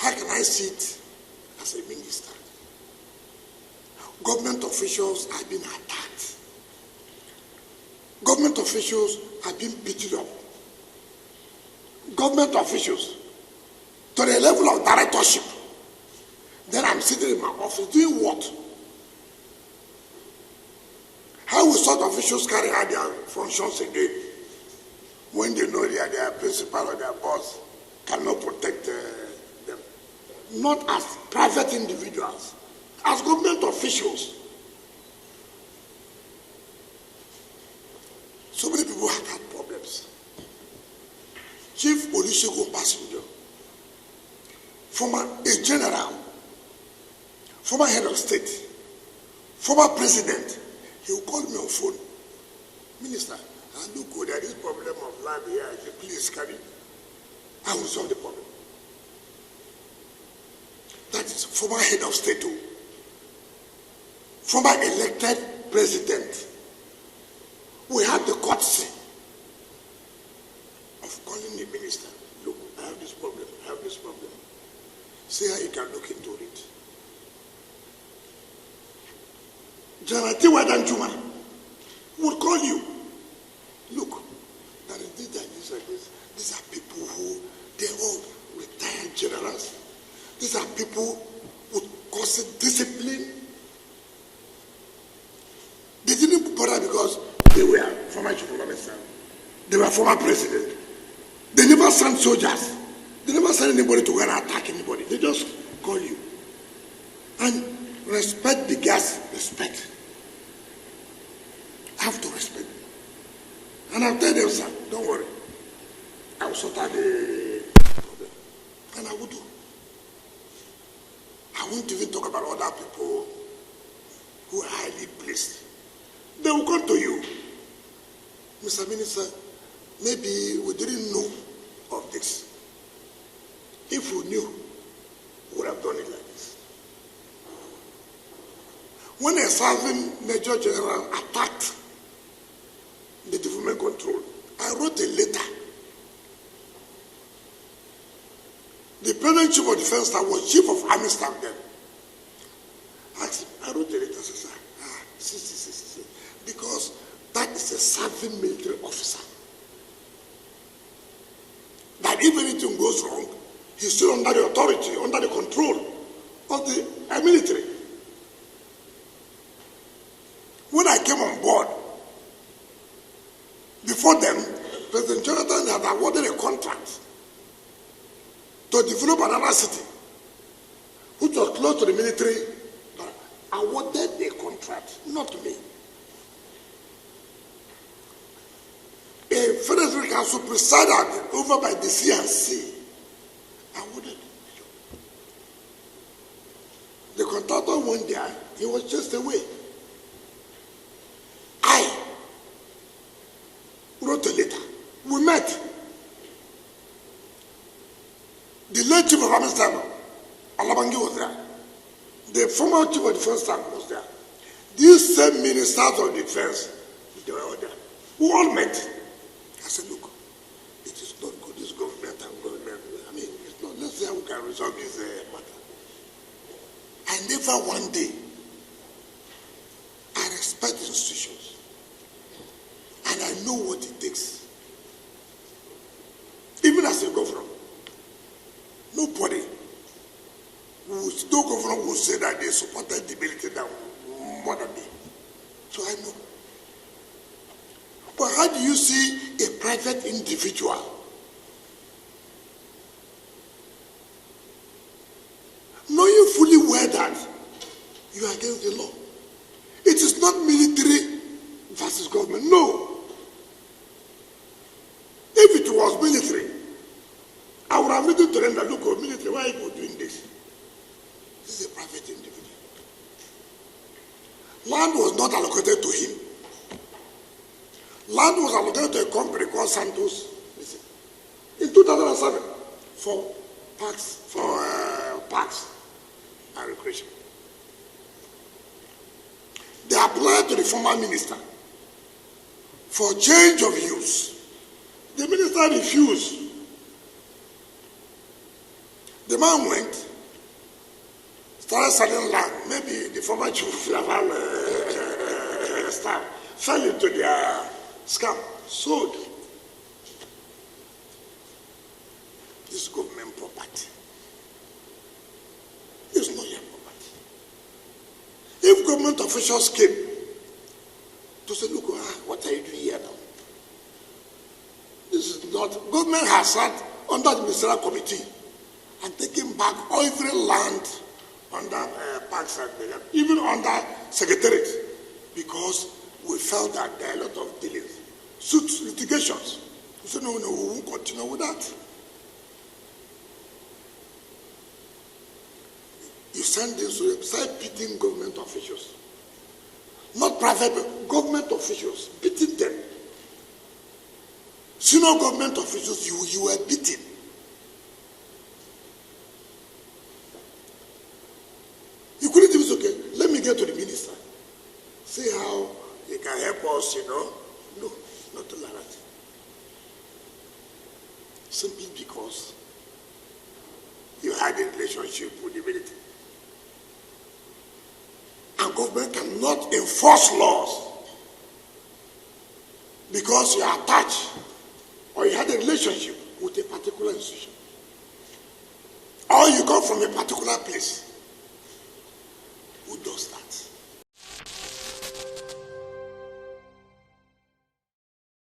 How can I sit as a minister? Government officials are being attacked. Government officials are being beaten up. Government officials to the level of directorship. Then I'm sitting in my office doing what? How will such officials carry out their functions again when they know their principal or their boss cannot protect them? Not as private individuals, as government officials. So many people have had problems. Chief Olusegun Passenger, former a general, former head of state, former president, he will call me on phone. Minister, I look good at this problem of land here. Please carry. I will solve the problem. That is former head of state, too. Former elected president. We have the courtesy of calling the minister. Look, I have this problem. I have this problem. See how you can look into it. General Tiwadan Juma would call you. Look, there is this and this and this. These are people who, they're all retired generals. These are people who cause discipline. They didn't bother because they were former Chief of Naval Staff. They were former president. They never sent soldiers. They never sent anybody to go and attack anybody. They just call you. And respect the gas, respect. I have to respect. And I'll tell them, sir, don't worry. I will sort out the problem. And I will do. I won't even talk about other people who are highly placed. They will come to you. Mr. Minister, maybe we didn't know of this. If we knew, we would have done it like this. When a serving Major General attacked the development control, I wrote a letter. The present Chief of Defense Staff was Chief of Army Staff then. I wrote a letter, sir. See. Because that is a serving military officer. That if anything goes wrong, he's still under the authority, under the control of the military. When I came on board, before them, President Jonathan had awarded a contract to develop another city, which was close to the military, but awarded a contract, not me. A Federal Council presided over by the CNC awarded the job. The contractor went there, he was just away. I wrote a letter. We met. The late Chief of Army Staff, Alabangi, was there. The former Chief of Defense Staff was there. These same ministers of defense, they were all there. We all met. I said, look, it is not good, this government and government. I mean, it's not, let's see how we can resolve this matter. I never one day, I respect institutions. And I know what it takes. Even as a governor, nobody, no governor will say that they supported the military than more than me. So I know. But how do you see a private individual knowing fully well that you are against the law? It is not military versus government. No. If it was military, I would have written to them that, look, military, why are you doing this? This is a private individual. Land was not allocated to him. Land was allocated to a company called Santos in 2007 for parks and recreation. They applied to the former minister for change of use. The minister refused. The man went, started selling land. Maybe the former Chief of Naval Staff fell into their scam, sold. This government property. It's not your property. If government officials came to say, look, what are you doing here now? This is not, government has sat under the ministerial committee and taken back every land under parks and even under secretariat, because we felt that there are a lot of delays, suits, litigations. We said, no, we won't continue with that. You send this to them, start beating government officials. Not private, but government officials, beating them. Senior government officials, you were beaten. You couldn't even say, okay, let me get to the minister. See how he can help us, No, not to like that. Simply because you had a relationship with the military. And government cannot enforce laws because you are attached or you had a relationship with a particular institution, or you come from a particular place.